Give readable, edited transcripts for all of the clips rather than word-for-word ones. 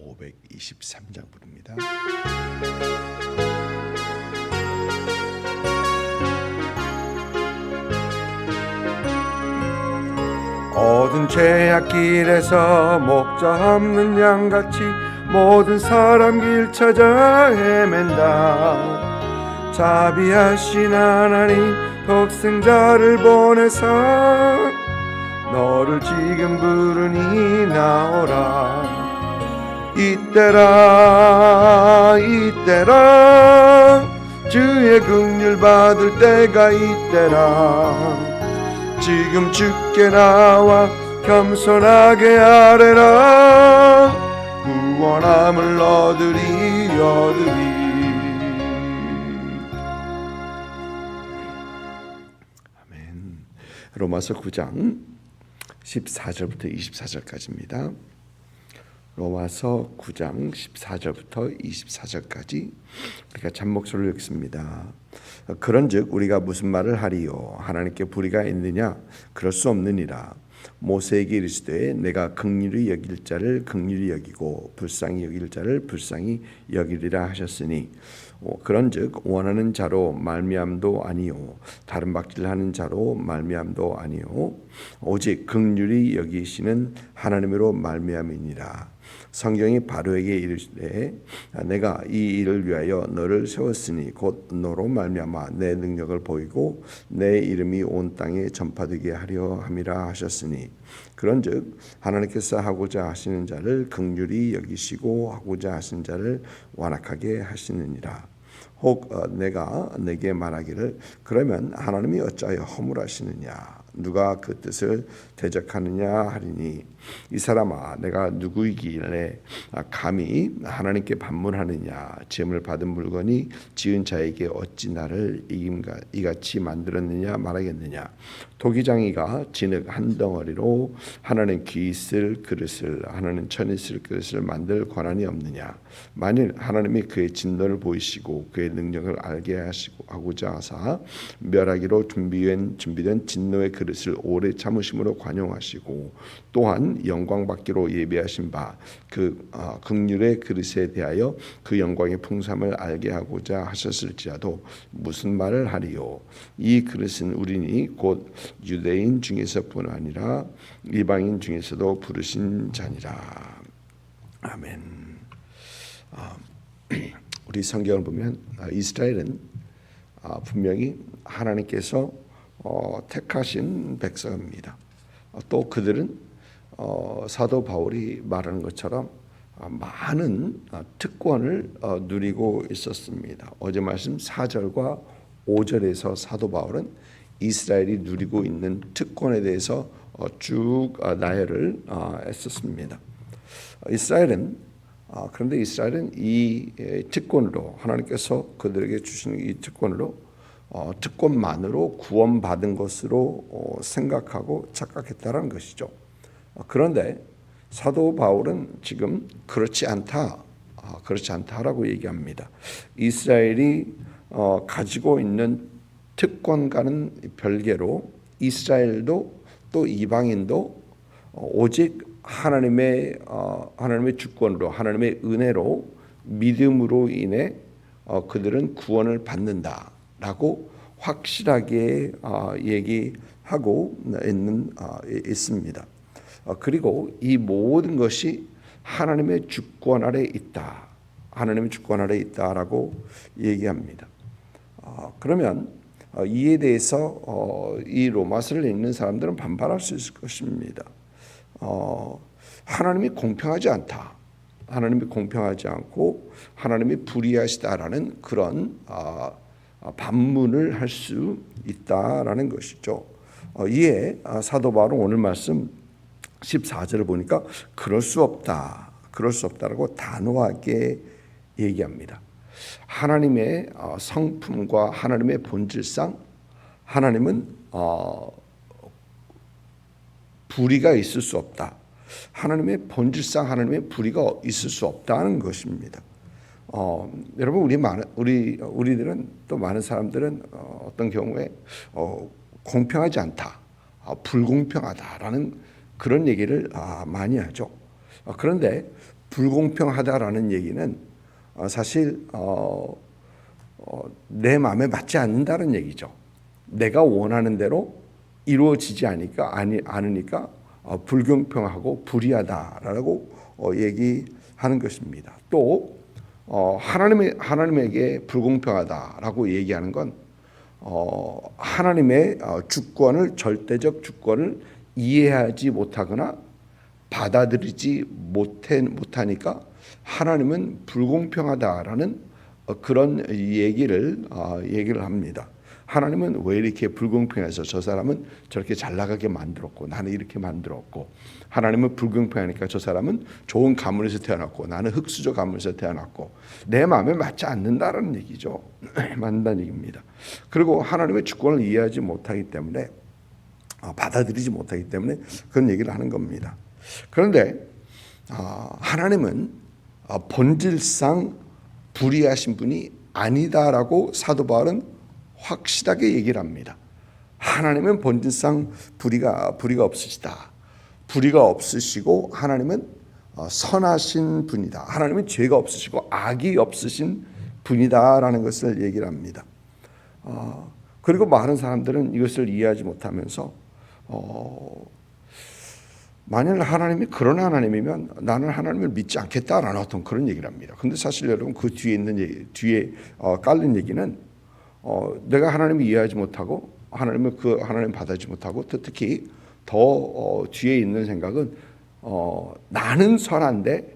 523장 부릅니다. 모든 죄악길에서 목자 없는 양같이 모든 사람 길 찾아 헤맨다. 자비하신 하나님 독생자를 보내사 너를 지금 부르니 나오라. 이때라 주의 긍휼 받을 때가 이때라. 지금 주께 나와 겸손하게 아뢰라. 구원함을 얻으리. 아멘. 로마서 9장 14절부터 24절까지입니다. 로마서 9장 14절부터 24절까지 우리가 잠목소리를 읽습니다. 그런즉 우리가 무슨 말을 하리요? 하나님께 불의가 있느냐? 그럴 수 없느니라. 모세에게 이르시되 내가 긍휼히 여길 자를 긍휼히 여기고 불쌍히 여길 자를 불쌍히 여기리라 하셨으니 그런즉 원하는 자로 말미암도 아니요 다른 박질하는 자로 말미암도 아니요 오직 긍휼히 여기시는 하나님으로 말미암이니라. 성경이 바로에게 이르시되 내가 이 일을 위하여 너를 세웠으니 곧 너로 말미암아 내 능력을 보이고 내 이름이 온 땅에 전파되게 하려 함이라 하셨으니 그런즉 하나님께서 하고자 하시는 자를 긍휼히 여기시고 하고자 하시는 자를 완악하게 하시느니라. 혹 내가 내게 말하기를 그러면 하나님이 어찌하여 허물하시느냐 누가 그 뜻을 대적하느냐 하리니 이 사람아 내가 누구이길래 감히 하나님께 반문하느냐. 재물 받은 물건이 지은 자에게 어찌 나를 이같이 만들었느냐 말하겠느냐. 도기장이가 진흙 한 덩어리로 하나는 귀 있을 그릇을 하나는 천 있을 그릇을 만들 권한이 없느냐. 만일 하나님이 그의 진노를 보이시고 그의 능력을 알게 하고자 하사 멸하기로 준비된 진노의 그릇을 오래 참으심으로 관용하시고 또한 영광 받기로 예비하신 바 그 긍휼의 그릇에 대하여 그 영광의 풍성함을 알게 하고자 하셨을지라도 무슨 말을 하리요? 이 그릇은 우리니 곧 유대인 중에서뿐 아니라 이방인 중에서도 부르신 자니라. 아멘. 우리 성경을 보면 이스라엘은 분명히 하나님께서 택하신 백성입니다. 또 그들은 사도 바울이 말하는 것처럼 많은 특권을 누리고 있었습니다. 어제 말씀 4절과 5절에서 사도 바울은 이스라엘이 누리고 있는 특권에 대해서 쭉 나열을 했었습니다. 그런데 이스라엘은 이 특권으로 하나님께서 그들에게 주신 이 특권으로 특권만으로 구원받은 것으로 생각하고 착각했다는 것이죠. 그런데 사도 바울은 지금 그렇지 않다라고 얘기합니다. 이스라엘이 가지고 있는 특권과는 별개로 이스라엘도 또 이방인도 오직 하나님의 주권으로 하나님의 은혜로 믿음으로 인해 그들은 구원을 받는다라고 확실하게 얘기하고 있습니다. 그리고 이 모든 것이 하나님의 주권 아래 있다. 하나님의 주권 아래 있다라고 얘기합니다. 그러면 이에 대해서 이 로마서를 읽는 사람들은 반발할 수 있을 것입니다. 하나님이 공평하지 않다. 하나님이 공평하지 않고 하나님이 불의하시다라는 그런 반문을 할 수 있다라는 것이죠. 이에 사도 바울은 오늘 말씀 14절을 보니까 그럴 수 없다라고 단호하게 얘기합니다. 하나님의 성품과 하나님의 본질상 하나님은 불의가 있을 수 없다. 하나님의 본질상 하나님의 불의가 있을 수 없다는 것입니다. 여러분 우리들은 또 많은 사람들은 어떤 경우에 공평하지 않다, 불공평하다라는 그런 얘기를 많이 하죠. 그런데 불공평하다라는 얘기는 사실 내 마음에 맞지 않는다는 얘기죠. 내가 원하는 대로 이루어지지 않으니까 불공평하고 불의하다라고 얘기하는 것입니다. 또 하나님에게 불공평하다라고 얘기하는 건 하나님의 주권을 절대적 주권을 이해하지 못하거나 받아들이지 못하니까 하나님은 불공평하다라는 그런 얘기를 합니다. 하나님은 왜 이렇게 불공평해서 저 사람은 저렇게 잘 나가게 만들었고 나는 이렇게 만들었고, 하나님은 불공평하니까 저 사람은 좋은 가문에서 태어났고 나는 흙수저 가문에서 태어났고, 내 마음에 맞지 않는다라는 얘기죠. 맞는다는 얘기입니다. 그리고 하나님의 주권을 이해하지 못하기 때문에 받아들이지 못하기 때문에 그런 얘기를 하는 겁니다. 그런데 하나님은 본질상 불의하신 분이 아니다라고 사도 바울은 확실하게 얘기를 합니다. 하나님은 본질상 불의가 없으시다. 불의가 없으시고 하나님은 선하신 분이다. 하나님은 죄가 없으시고 악이 없으신 분이다라는 것을 얘기를 합니다. 그리고 많은 사람들은 이것을 이해하지 못하면서 만일 하나님이 그런 하나님이면 나는 하나님을 믿지 않겠다라는 어떤 그런 얘기를 합니다. 근데 사실 여러분 그 뒤에 있는 뒤에 깔린 얘기는 내가 하나님을 이해하지 못하고 하나님 받아들이지 못하고 특히 더 뒤에 있는 생각은 나는 선한데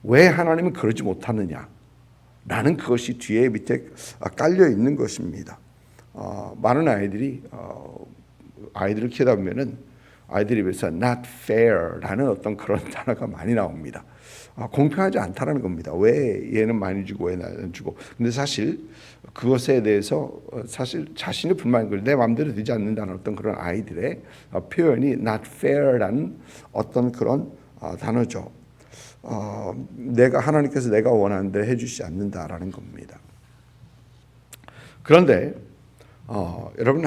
왜 하나님은 그러지 못하느냐, 라는 그것이 뒤에 밑에 깔려 있는 것입니다. 많은 아이들을 키우다 보면은 아이들 입에서 not fair라는 어떤 그런 단어가 많이 나옵니다. 공평하지 않다라는 겁니다. 왜 얘는 많이 주고 왜 나는 주고. 근데 사실 그것에 대해서 사실 자신의 불만을 내 마음대로 되지 않는다는 어떤 그런 아이들의 표현이 not fair라는 어떤 그런 단어죠. 하나님께서 내가 원하는 대로 해주시지 않는다라는 겁니다. 그런데 여러분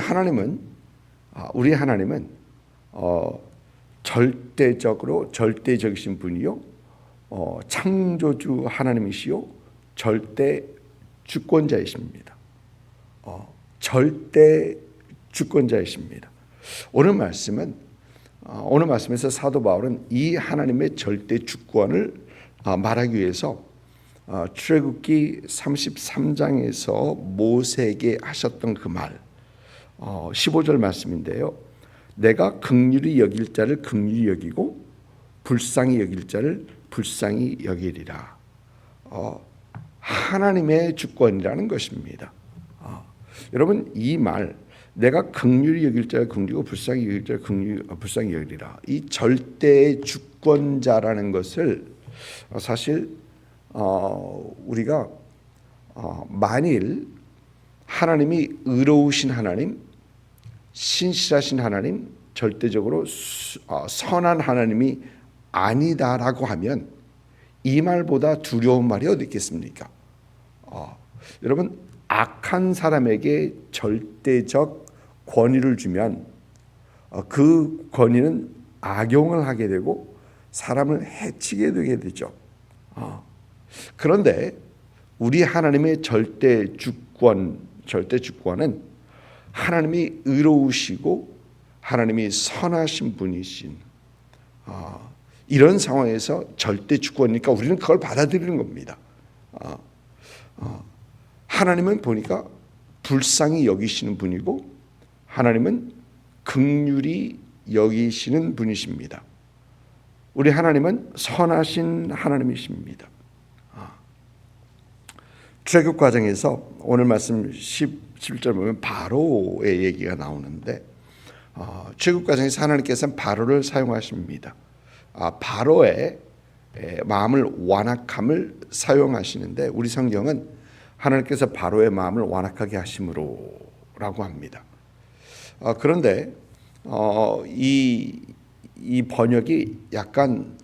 우리 하나님은 절대적이신 분이요, 창조주 하나님이시요, 절대 주권자이십니다. 절대 주권자이십니다. 오늘 말씀에서 사도 바울은 이 하나님의 절대 주권을 말하기 위해서 출애굽기 33장에서 모세에게 하셨던 그 말, 15절 말씀인데요. 내가 긍휼히 여길 자를 긍휼히 여기고 불쌍히 여길 자를 불쌍히 여기리라. 하나님의 주권이라는 것입니다. 여러분 이 말, 내가 긍휼히 여길 자를 긍휼히 불쌍히 여길 자를 불쌍히 여기리라, 이 절대 주권자라는 것을 사실 우리가 만일 하나님이 의로우신 하나님, 신실하신 하나님, 절대적으로 선한 하나님이 아니다라고 하면 이 말보다 두려운 말이 어디 있겠습니까? 여러분 악한 사람에게 절대적 권위를 주면 그 권위는 악용을 하게 되고 사람을 해치게 되게 되죠. 그런데 우리 하나님의 절대 주권은 하나님이 의로우시고 하나님이 선하신 분이신 이런 상황에서 절대 주권이니까 우리는 그걸 받아들이는 겁니다. 하나님은 보니까 불쌍히 여기시는 분이고 하나님은 긍휼히 여기시는 분이십니다. 우리 하나님은 선하신 하나님이십니다. 출애굽 과정에서 오늘 말씀 11절 보면 바로의 얘기가 나오는데 출애굽 과정에서 하나님께서는 바로를 사용하십니다. 바로의 마음을 완악함을 사용하시는데 우리 성경은 하나님께서 바로의 마음을 완악하게 하심으로라고 합니다. 그런데 이 번역이 약간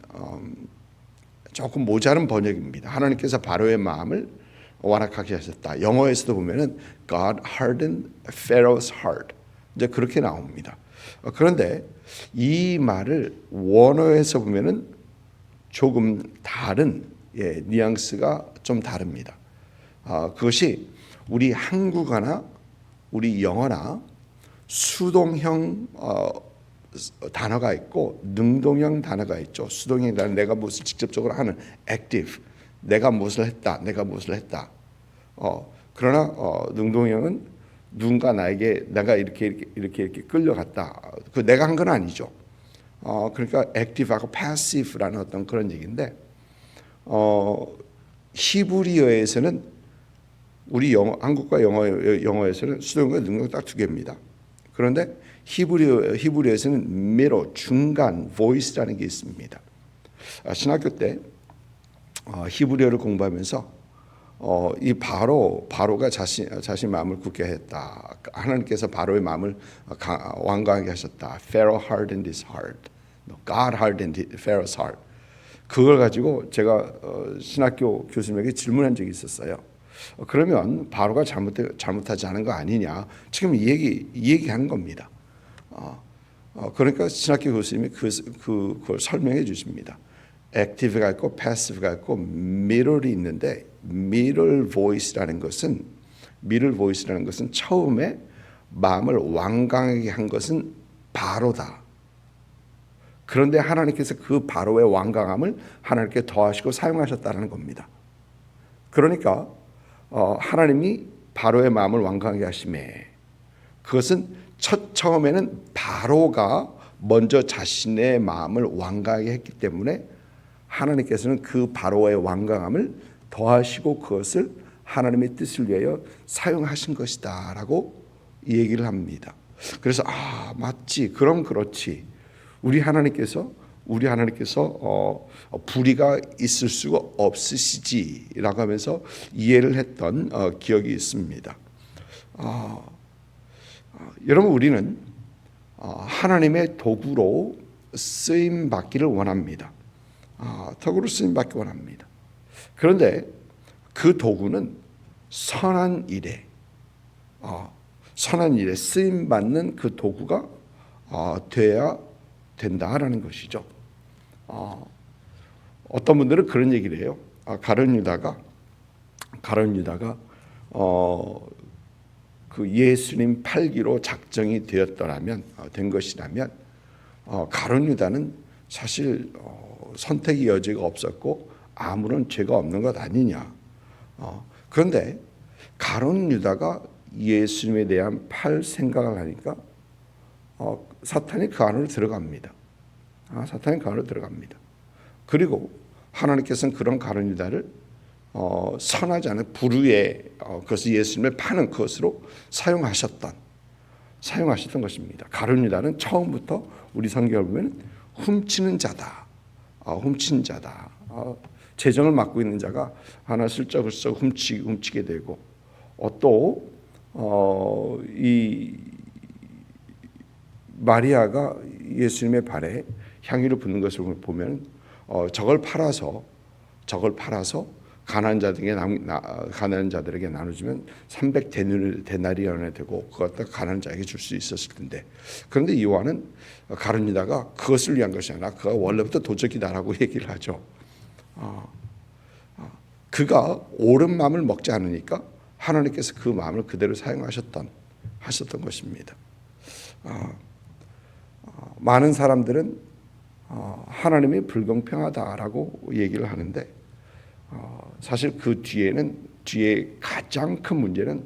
조금 모자른 번역입니다. 하나님께서 바로의 마음을 완악하게 하셨다. 영어에서도 보면은 God hardened Pharaoh's heart, 이제 그렇게 나옵니다. 그런데 이 말을 원어에서 보면은 조금 다른 뉘앙스가 좀 다릅니다. 그것이 우리 한국어나 우리 영어나 수동형 단어가 있고 능동형 단어가 있죠. 수동형 단어 내가 무엇을 직접적으로 하는 active, 내가 무엇을 했다, 내가 무엇을 했다. 그러나 능동형은 누군가 나에게 내가 이렇게 끌려갔다. 그 내가 한 건 아니죠. 그러니까 active하고 passive라는 어떤 그런 얘기인데 히브리어에서는 우리 한국과 영어에서는 수동과 능동 딱 두 개입니다. 그런데 히브리어에서는 middle, 중간, voice라는 게 있습니다. 신학교 때 히브리어를 공부하면서 이 바로가 자신 마음을 굳게 했다. 하나님께서 바로의 마음을 완강하게 하셨다. Pharaoh hardened his heart. God hardened Pharaoh's heart. 그걸 가지고 제가 신학교 교수님에게 질문한 적이 있었어요. 그러면 바로가 잘못하지 않은 거 아니냐? 지금 이 얘기하는 겁니다. 그러니까 신학교 교수님이 그걸 설명해 주십니다. 액티브가 있고 패시브가 있고 미러이 있는데 미러 보이스라는 것은 처음에 마음을 완강하게 한 것은 바로다. 그런데 하나님께서 그 바로의 완강함을 하나님께 더하시고 사용하셨다는 겁니다. 그러니까 하나님이 바로의 마음을 완강하게 하심에 그것은 처음에는 바로가 먼저 자신의 마음을 완강하게 했기 때문에 하나님께서는 그 바로의 완강함을 더하시고 그것을 하나님의 뜻을 위하여 사용하신 것이다라고 얘기를 합니다. 그래서 맞지, 그럼 그렇지. 우리 하나님께서 불의가 있을 수가 없으시지라고 하면서 이해를 했던 기억이 있습니다. 여러분, 우리는 하나님의 도구로 쓰임 받기를 원합니다. 도구로 쓰임 받기 원합니다. 그런데 그 도구는 선한 일에 쓰임 받는 그 도구가 돼야 된다라는 것이죠. 어떤 분들은 그런 얘기를 해요. 가룟 유다가 그 예수님 팔기로 작정이 된 것이라면 가룟 유다는 사실 선택의 여지가 없었고 아무런 죄가 없는 것 아니냐. 그런데 가룟 유다가 예수님에 대한 팔 생각을 하니까 사탄이 그 안으로 들어갑니다. 그리고 하나님께서는 그런 가룟 유다를 선하지 않은 불의의 그것을 예수님을 파는 것으로 사용하셨던 것입니다. 가룟 유다는 처음부터 우리 성경을 보면 훔치는 자다. 재정을 맡고 있는 자가 하나 슬쩍슬쩍 훔치게 되고 이 마리아가 예수님의 발에 향유를 붓는 것을 보면 저걸 팔아서 가난한 자들에게 나눠주면 300데나리온이 되고 그것 다 가난한 자에게 줄 수 있었을 텐데, 그런데 요한은 가룟 유다가 그것을 위한 것이 아니라 그가 원래부터 도적이다라고 얘기를 하죠. 그가 옳은 마음을 먹지 않으니까 하나님께서 그 마음을 그대로 사용하셨던 것입니다. 많은 사람들은 하나님이 불공평하다라고 얘기를 하는데 사실 그 뒤에 가장 큰 문제는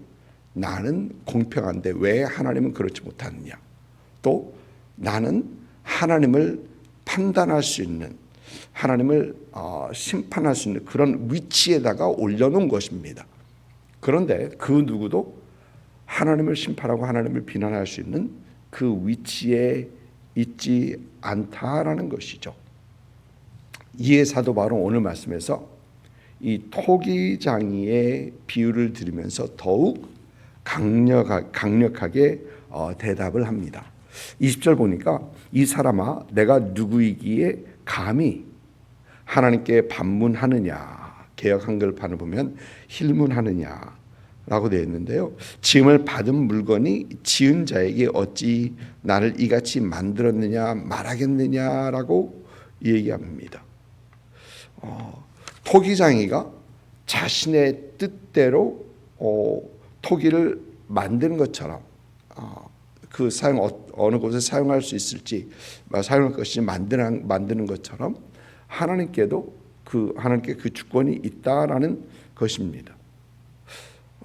나는 공평한데 왜 하나님은 그렇지 못하느냐, 또 나는 하나님을 판단할 수 있는, 하나님을 심판할 수 있는 그런 위치에다가 올려놓은 것입니다. 그런데 그 누구도 하나님을 심판하고 하나님을 비난할 수 있는 그 위치에 있지 않다라는 것이죠. 이에 사도 바울은 오늘 말씀에서 이 토기장이의 비유를 들으면서 더욱 강력하게 대답을 합니다. 20절 보니까 이 사람아 내가 누구이기에 감히 하나님께 반문하느냐, 개역 한글판을 보면 힐문하느냐라고 되어 있는데요. 지음을 받은 물건이 지은 자에게 어찌 나를 이같이 만들었느냐 말하겠느냐라고 얘기합니다. 토기장이가 자신의 뜻대로 토기를 만드는 것처럼 그 어느 곳에 사용할 수 있을지 사용할 것이 만드는 것처럼 하나님께 그 주권이 있다라는 것입니다.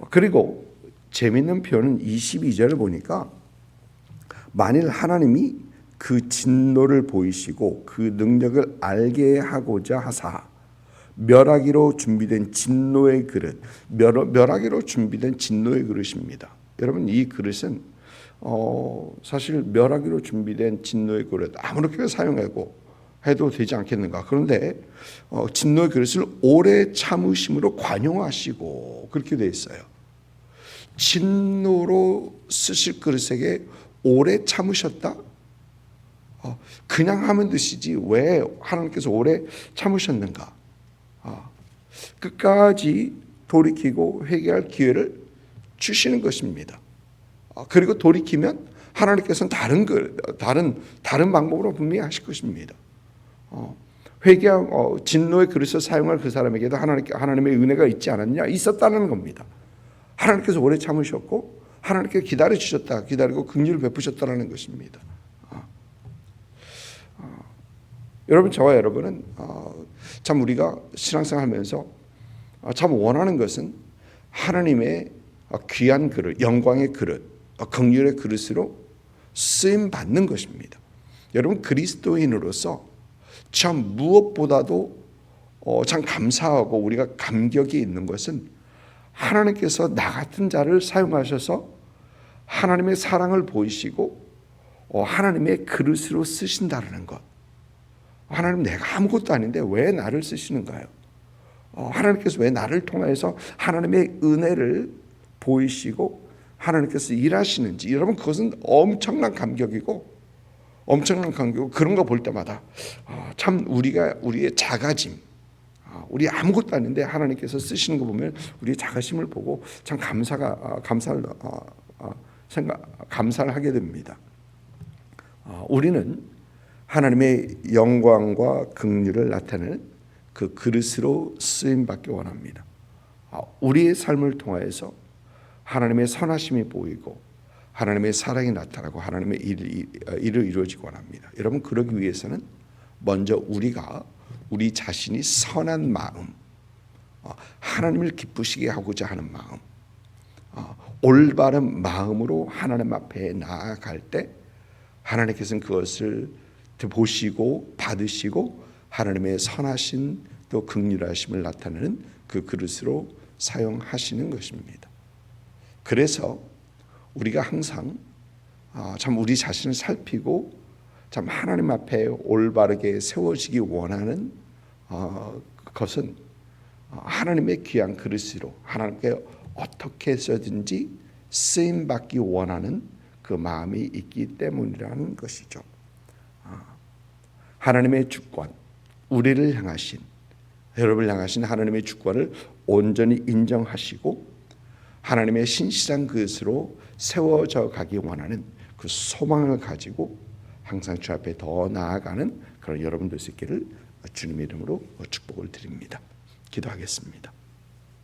그리고 재미있는 표현은 22절을 보니까 만일 하나님이 그 진노를 보이시고 그 능력을 알게 하고자 하사 멸하기로 준비된 진노의 그릇, 멸하기로 준비된 진노의 그릇입니다. 여러분, 이 그릇은 사실 멸하기로 준비된 진노의 그릇 아무렇게나 사용하고 해도 되지 않겠는가. 그런데 진노의 그릇을 오래 참으심으로 관용하시고 그렇게 되어 있어요. 진노로 쓰실 그릇에게 오래 참으셨다? 그냥 하면 되시지 왜 하나님께서 오래 참으셨는가? 끝까지 돌이키고 회개할 기회를 주시는 것입니다. 그리고 돌이키면 하나님께서는 다른 방법으로 분명히 하실 것입니다. 진노의 그릇을 사용할 그 사람에게도 하나님의 은혜가 있지 않았냐? 있었다는 겁니다. 하나님께서 오래 참으셨고 하나님께서 기다리고 긍휼을 베푸셨다는 것입니다. 여러분, 저와 여러분은 참 우리가 신앙생활하면서 참 원하는 것은 하나님의 귀한 그릇, 영광의 그릇, 긍휼의 그릇으로 쓰임 받는 것입니다. 여러분, 그리스도인으로서 참 무엇보다도 참 감사하고 우리가 감격이 있는 것은 하나님께서 나 같은 자를 사용하셔서 하나님의 사랑을 보이시고 하나님의 그릇으로 쓰신다는 것. 하나님, 내가 아무것도 아닌데 왜 나를 쓰시는가요? 하나님께서 왜 나를 통해서 하나님의 은혜를 보이시고 하나님께서 일하시는지, 여러분, 그것은 엄청난 감격이고 그런 거 볼 때마다 참 우리의 작아짐, 우리 아무것도 아닌데 하나님께서 쓰시는 거 보면 우리의 작아심을 보고 참 감사를 하게 됩니다. 우리는 하나님의 영광과 긍휼을 나타내는 그 그릇으로 쓰임 받기 원합니다. 우리의 삶을 통하여서 하나님의 선하심이 보이고 하나님의 사랑이 나타나고 하나님의 일이 이루어지기 원합니다. 여러분, 그러기 위해서는 먼저 우리 자신이 선한 마음, 하나님을 기쁘시게 하고자 하는 마음, 올바른 마음으로 하나님 앞에 나아갈 때 하나님께서는 그것을 보시고 받으시고 하나님의 선하신 또 긍휼하심을 나타내는 그 그릇으로 사용하시는 것입니다. 그래서 우리가 항상 참 우리 자신을 살피고 참 하나님 앞에 올바르게 세워지기 원하는 것은 하나님의 귀한 그릇으로 하나님께 어떻게 해서든지 쓰임받기 원하는 그 마음이 있기 때문이라는 것이죠. 하나님의 주권, 우리를 향하신, 여러분을 향하신 하나님의 주권을 온전히 인정하시고 하나님의 신실한 그릇으로 세워져 가기 원하는 그 소망을 가지고 항상 주 앞에 더 나아가는 그런 여러분들 수 있기를 주님의 이름으로 축복을 드립니다. 기도하겠습니다.